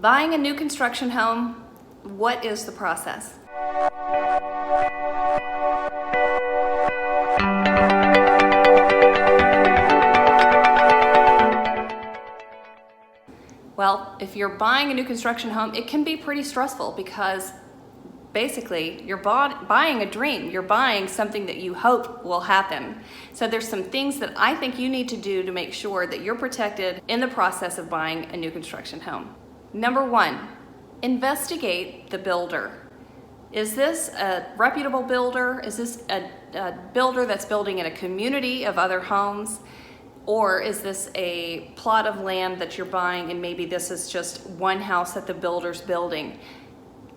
Buying a new construction home, what is the process? Well, if you're buying a new construction home, it can be pretty stressful because basically you're buying a dream. You're buying something that you hope will happen. So there's some things that I think you need to do to make sure that you're protected in the process of buying a new construction home. Number one, investigate the builder. Is this a reputable builder? Is this a builder that's building in a community of other homes? Or is this a plot of land that you're buying and maybe this is just one house that the builder's building?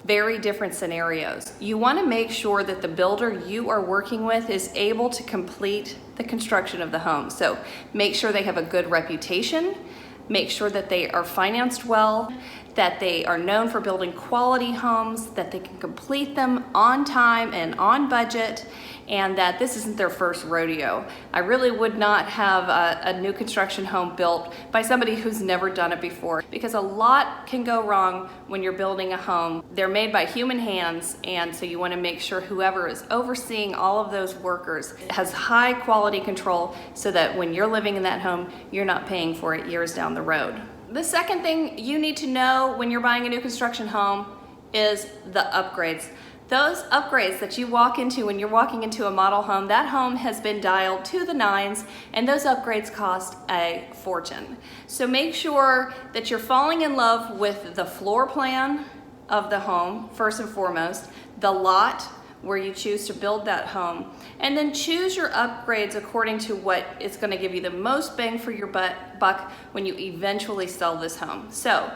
Very different scenarios. You want to make sure that the builder you are working with is able to complete the construction of the home. So make sure they have a good reputation, make sure that they are financed well, that they are known for building quality homes, that they can complete them on time and on budget, and that this isn't their first rodeo. I really would not have a new construction home built by somebody who's never done it before, because a lot can go wrong when you're building a home. They're made by human hands, and so you want to make sure whoever is overseeing all of those workers has high quality control so that when you're living in that home, you're not paying for it years down the road. The second thing you need to know when you're buying a new construction home is the upgrades. Those upgrades that you walk into when you're walking into a model home, that home has been dialed to the nines, and those upgrades cost a fortune. So make sure that you're falling in love with the floor plan of the home, first and foremost, the lot where you choose to build that home, and then choose your upgrades according to what is going to give you the most bang for your buck when you eventually sell this home. So,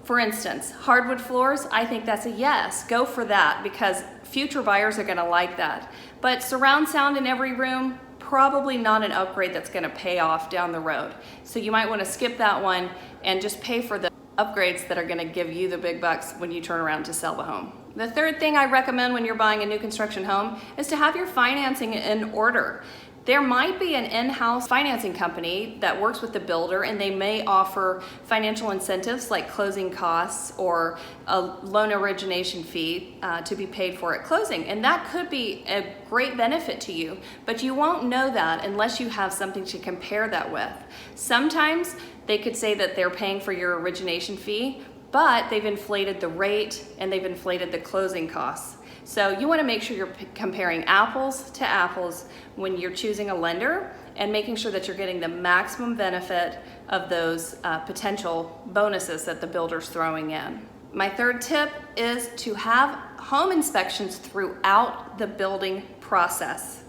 for instance, hardwood floors, I think that's a yes. Go for that because future buyers are going to like that. But surround sound in every room, probably not an upgrade that's going to pay off down the road. So you might want to skip that one and just pay for the upgrades that are going to give you the big bucks when you turn around to sell the home. The third thing I recommend when you're buying a new construction home is to have your financing in order. There might be an in-house financing company that works with the builder, and they may offer financial incentives like closing costs or a loan origination fee to be paid for at closing. And that could be a great benefit to you, but you won't know that unless you have something to compare that with. Sometimes they could say that they're paying for your origination fee, but they've inflated the rate and they've inflated the closing costs. So you want to make sure you're comparing apples to apples when you're choosing a lender and making sure that you're getting the maximum benefit of those potential bonuses that the builder's throwing in. My third tip is to have home inspections throughout the building process.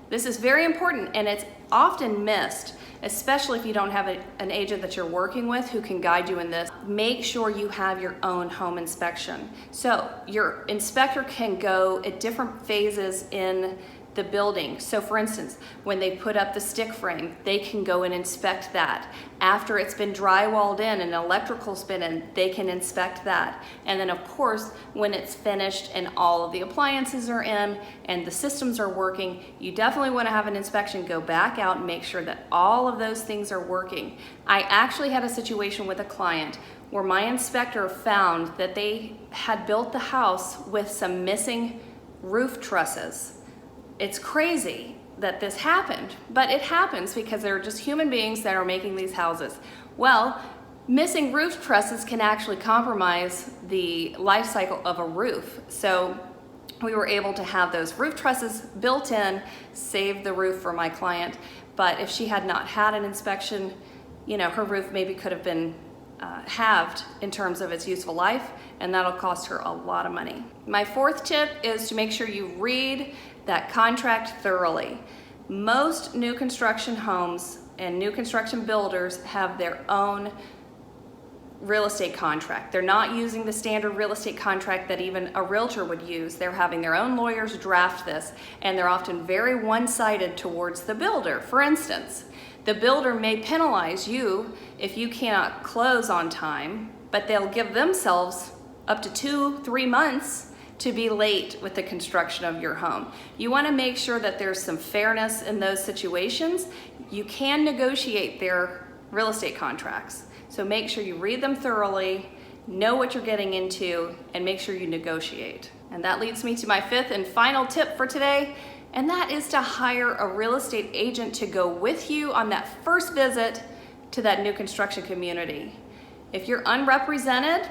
This is very important and it's often missed, especially if you don't have an agent that you're working with who can guide you in this. Make sure you have your own home inspection. So your inspector can go at different phases in the building. So for instance, when they put up the stick frame, they can go and inspect that. After it's been drywalled in and electrical's been in, they can inspect that. And then of course, when it's finished and all of the appliances are in and the systems are working, you definitely want to have an inspection, go back out and make sure that all of those things are working. I actually had a situation with a client where my inspector found that they had built the house with some missing roof trusses. It's crazy that this happened, but it happens because they're just human beings that are making these houses. Well, missing roof trusses can actually compromise the life cycle of a roof. So we were able to have those roof trusses built in, save the roof for my client. But if she had not had an inspection, you know, her roof maybe could have been halved in terms of its useful life, and that'll cost her a lot of money. My fourth tip is to make sure you read that contract thoroughly. Most new construction homes and new construction builders have their own real estate contract. They're not using the standard real estate contract that even a realtor would use. They're having their own lawyers draft this, and they're often very one-sided towards the builder. For instance, the builder may penalize you if you cannot close on time, but they'll give themselves up to 2-3 months to be late with the construction of your home. You want to make sure that there's some fairness in those situations. You can negotiate their real estate contracts. So make sure you read them thoroughly know what you're getting into, and make sure you negotiate. And that leads me to my fifth and final tip for today, and that is to hire a real estate agent to go with you on that first visit to that new construction community. If you're unrepresented,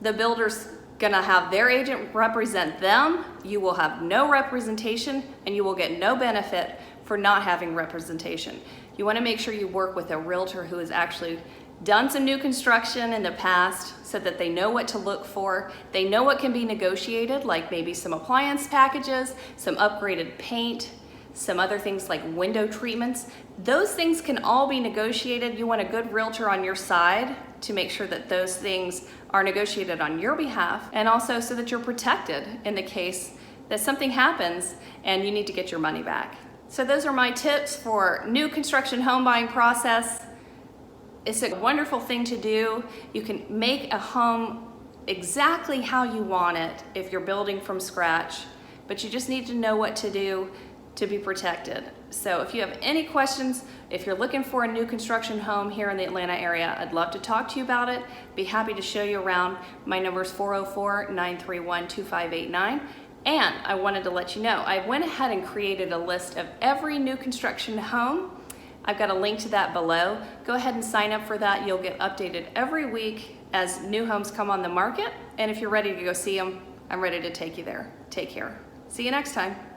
the builder's gonna have their agent represent them. You will have no representation, and you will get no benefit for not having representation. You wanna make sure you work with a realtor who has actually done some new construction in the past so that they know what to look for. They know what can be negotiated, like maybe some appliance packages, some upgraded paint, some other things like window treatments. Those things can all be negotiated. You want a good realtor on your side to make sure that those things are negotiated on your behalf, and also so that you're protected in the case that something happens and you need to get your money back. So those are my tips for new construction home buying process. It's a wonderful thing to do. You can make a home exactly how you want it if you're building from scratch, but you just need to know what to do to be protected. So if you have any questions, if you're looking for a new construction home here in the Atlanta area, I'd love to talk to you about it. Be happy to show you around. My number is 404-931-2589. And I wanted to let you know, I went ahead and created a list of every new construction home. I've got a link to that below. Go ahead and sign up for that. You'll get updated every week as new homes come on the market. And if you're ready to go see them, I'm ready to take you there. Take care. See you next time.